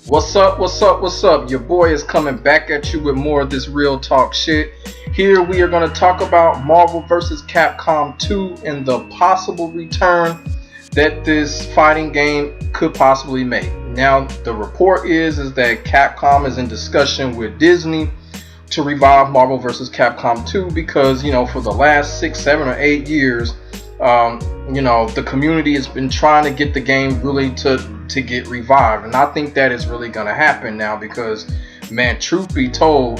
What's up, what's up, what's up? Your boy is coming back at you with more of this real talk shit. Here we are going to talk about Marvel vs. Capcom 2 and the possible return that this fighting game could possibly make. Now, the report is that Capcom is in discussion with Disney to revive Marvel vs. Capcom 2 because, for the last 6, 7, or 8 years, the community has been trying to get the game really to get revived, and I think that is really going to happen now because, man, truth be told,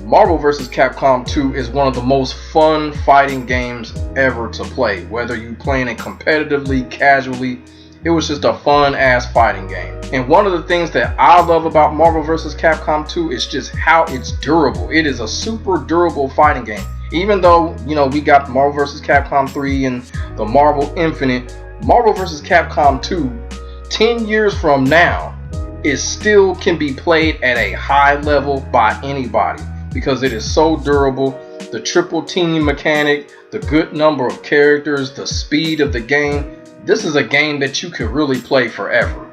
Marvel vs. Capcom 2 is one of the most fun fighting games ever to play. Whether you playing it competitively, casually, it was just a fun ass fighting game. And one of the things that I love about Marvel vs. Capcom 2 is just how it's durable. It is a super durable fighting game. Even though, we got Marvel vs. Capcom 3 and the Marvel Infinite, Marvel vs. Capcom 2, 10 years from now, it still can be played at a high level by anybody because it is so durable. The triple team mechanic, the good number of characters, the speed of the game. This is a game that you could really play forever.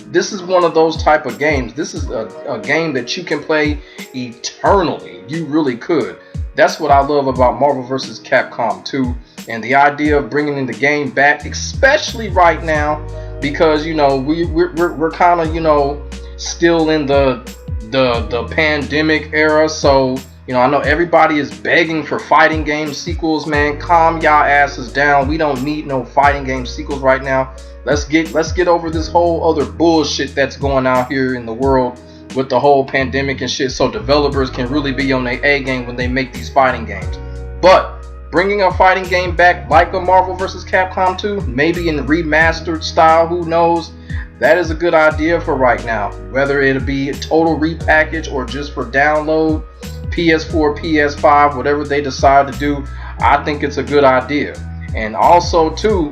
This is one of those type of games. This is a game that you can play eternally. You really could. That's what I love about Marvel vs. Capcom 2 and the idea of bringing the game back, especially right now because we're kind of still in the pandemic era. So I know everybody is begging for fighting game sequels. Man, calm y'all asses down. We don't need no fighting game sequels right now. Let's get over this whole other bullshit that's going out here in the world with the whole pandemic and shit, so developers can really be on their A game when they make these fighting games. But bringing a fighting game back like a Marvel vs. Capcom 2, maybe in remastered style, who knows? That is a good idea for right now. Whether it'll be a total repackage or just for download, PS4, PS5, whatever they decide to do, I think it's a good idea. And also too,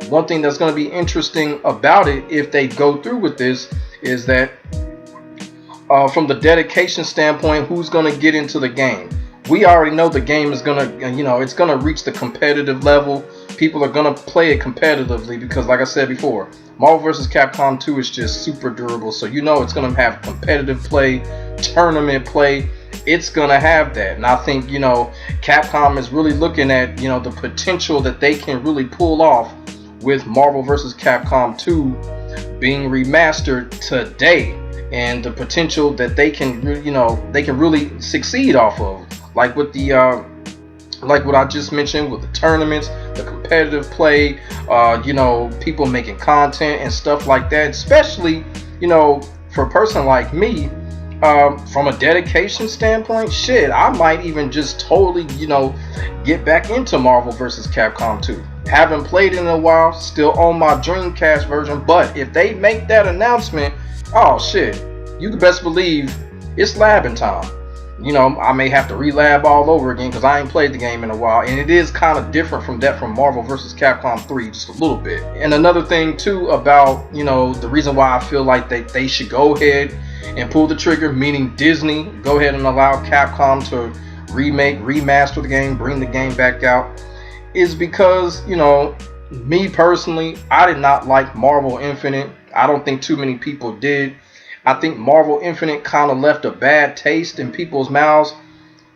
one thing that's going to be interesting about it if they go through with this is that from the dedication standpoint, who's going to get into the game? We already know the game is going to, it's going to reach the competitive level. People are going to play it competitively because, like I said before, Marvel vs. Capcom 2 is just super durable. So it's going to have competitive play, tournament play. It's going to have that. And I think, Capcom is really looking at, the potential that they can really pull off with Marvel vs. Capcom 2 being remastered today. And the potential that they can really succeed off of, like with the like what I just mentioned with the tournaments, the competitive play, people making content and stuff like that. Especially, for a person like me, from a dedication standpoint, shit, I might even just totally, get back into Marvel vs. Capcom 2. Haven't played it in a while, still on my Dreamcast version, but if they make that announcement, oh shit, you can best believe it's labbing time. I may have to relab all over again because I ain't played the game in a while, and it is kind of different from Marvel vs. Capcom 3 just a little bit. And another thing too about the reason why I feel like they should go ahead and pull the trigger, meaning Disney, go ahead and allow Capcom to remaster the game, bring the game back out, is because me personally, I did not like Marvel Infinite. I don't think too many people did. I think Marvel Infinite kind of left a bad taste in people's mouths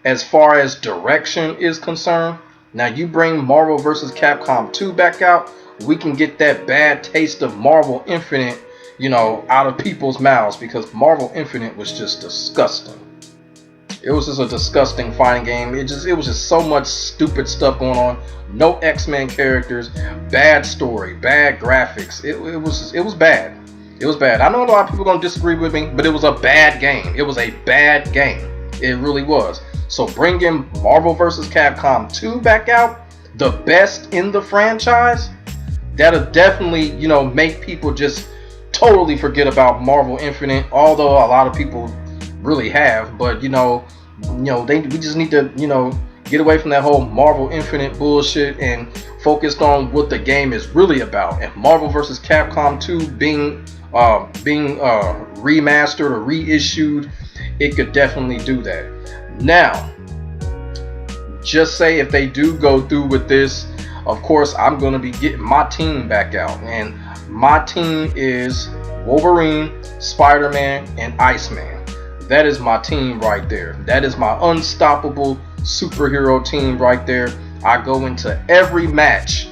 as far as direction is concerned. Now you bring Marvel vs. Capcom 2 back out, we can get that bad taste of Marvel Infinite, out of people's mouths, because Marvel Infinite was just disgusting. It was just a disgusting fighting game. It was just so much stupid stuff going on. No X-Men characters, bad story, bad graphics. It was bad. It was bad. I know a lot of people are going to disagree with me, but it was a bad game. It was a bad game. It really was. So bringing Marvel vs. Capcom 2 back out, the best in the franchise, that'll definitely, make people just totally forget about Marvel Infinite, although a lot of people really have. But, we just need to, get away from that whole Marvel Infinite bullshit and focused on what the game is really about. And Marvel vs. Capcom 2 being remastered or reissued, it could definitely do that. Now, just say if they do go through with this, of course, I'm going to be getting my team back out. And my team is Wolverine, Spider-Man, and Iceman. That is my team right there. That is my unstoppable superhero team right there. I go into every match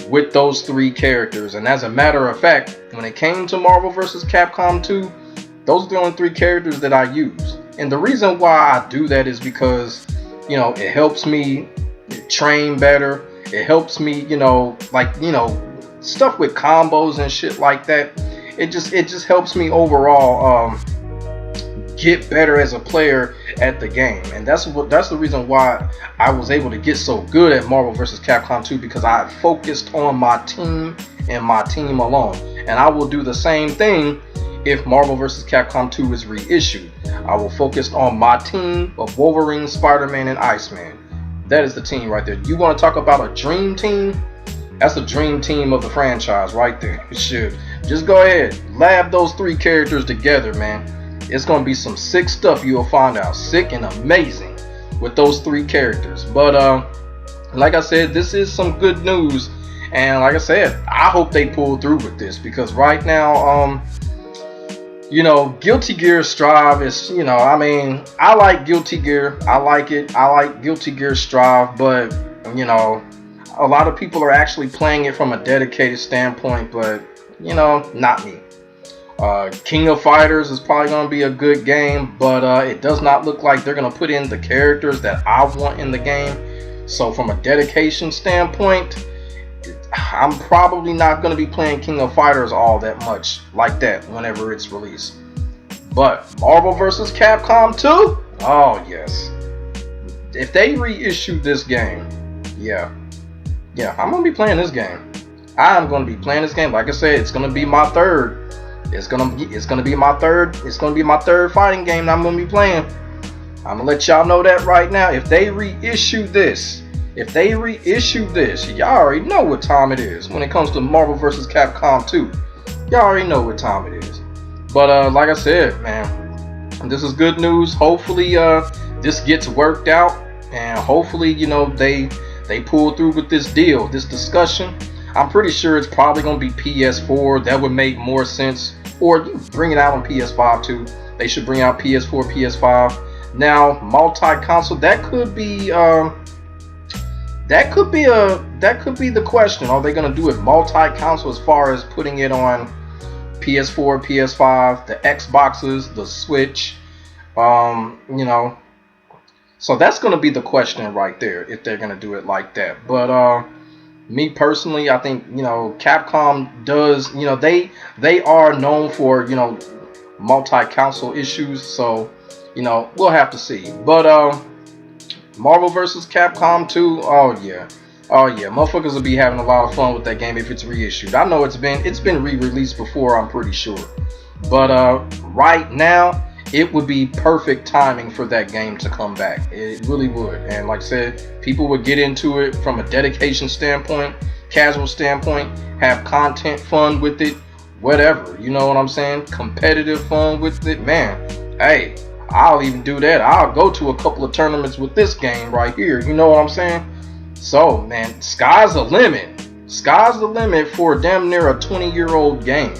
with those 3 characters. And as a matter of fact, when it came to Marvel vs. Capcom 2, those are the only 3 characters that I use. And the reason why I do that is because, you know, it helps me train better. It helps me, you know, like, you know, stuff with combos and shit like that. It just helps me overall get better as a player at the game. And that's the reason why I was able to get so good at Marvel vs. Capcom 2, because I focused on my team and my team alone. And I will do the same thing if Marvel vs. Capcom 2 is reissued. I will focus on my team of Wolverine, Spider-Man, and Iceman. That is the team right there. You want to talk about a dream team? That's the dream team of the franchise right there. Shit. Just go ahead, lab those 3 characters together, man. It's going to be some sick stuff you'll find out. Sick and amazing with those 3 characters. But like I said, this is some good news. And like I said, I hope they pull through with this, because right now, you know, Guilty Gear Strive is, you know, I mean, I like Guilty Gear. I like it. I like Guilty Gear Strive, but, you know, a lot of people are actually playing it from a dedicated standpoint, but, you know, not me. King of Fighters is probably going to be a good game, but it does not look like they're going to put in the characters that I want in the game. So from a dedication standpoint, I'm probably not going to be playing King of Fighters all that much like that whenever it's released. But Marvel vs. Capcom 2? Oh yes. If they reissue this game, yeah, I'm going to be playing this game. I'm going to be playing this game. Like I said, it's going to be my third. It's gonna be my third fighting game that I'm gonna be playing. I'm gonna let y'all know that right now. If they reissue this, y'all already know what time it is when it comes to Marvel vs. Capcom 2. Y'all already know what time it is. But like I said, man, this is good news. Hopefully this gets worked out, and hopefully, you know, they pull through with this deal, this discussion. I'm pretty sure it's probably gonna be PS4. That would make more sense. Or you bring it out on PS5 too. They should bring out PS4, PS5. Now, multi-console, that could be the question. Are they gonna do it multi-console as far as putting it on PS4, PS5, the Xboxes, the Switch? You know, so that's gonna be the question right there, if they're gonna do it like that. But me personally, I think, you know, Capcom does, you know, they are known for, you know, multi-console issues. So, you know, we'll have to see. But Marvel vs. Capcom 2, oh yeah, motherfuckers will be having a lot of fun with that game if it's reissued. I know it's been re-released before, I'm pretty sure. But right now, it would be perfect timing for that game to come back. It really would. And like I said, people would get into it from a dedication standpoint, casual standpoint, have content fun with it, whatever. You know what I'm saying? Competitive fun with it. Man, hey, I'll even do that. I'll go to a couple of tournaments with this game right here. You know what I'm saying? So, man, sky's the limit. Sky's the limit for damn near a 20-year-old game.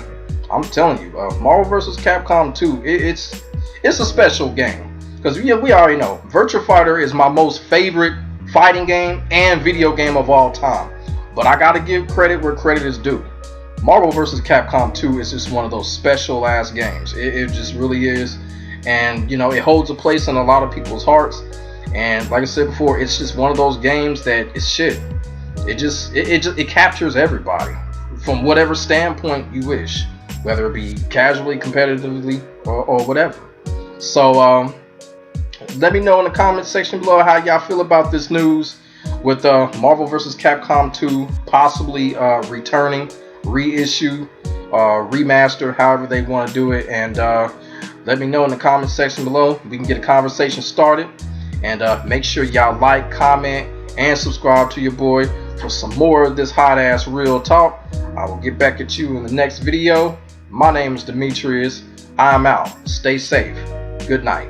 I'm telling you, Marvel vs. Capcom 2, it's a special game, because we already know Virtua Fighter is my most favorite fighting game and video game of all time. But I gotta give credit where credit is due. Marvel vs. Capcom 2 is just one of those special ass games. It just really is, and you know, it holds a place in a lot of people's hearts. And like I said before, it's just one of those games that is shit. It captures everybody from whatever standpoint you wish, whether it be casually, competitively, or whatever. So let me know in the comment section below how y'all feel about this news with Marvel vs. Capcom 2 possibly returning, reissue, remaster, however they want to do it. And let me know in the comment section below. We can get a conversation started. And make sure y'all like, comment, and subscribe to your boy for some more of this hot ass real talk. I will get back at you in the next video. My name is Demetrius. I'm out. Stay safe. Good night.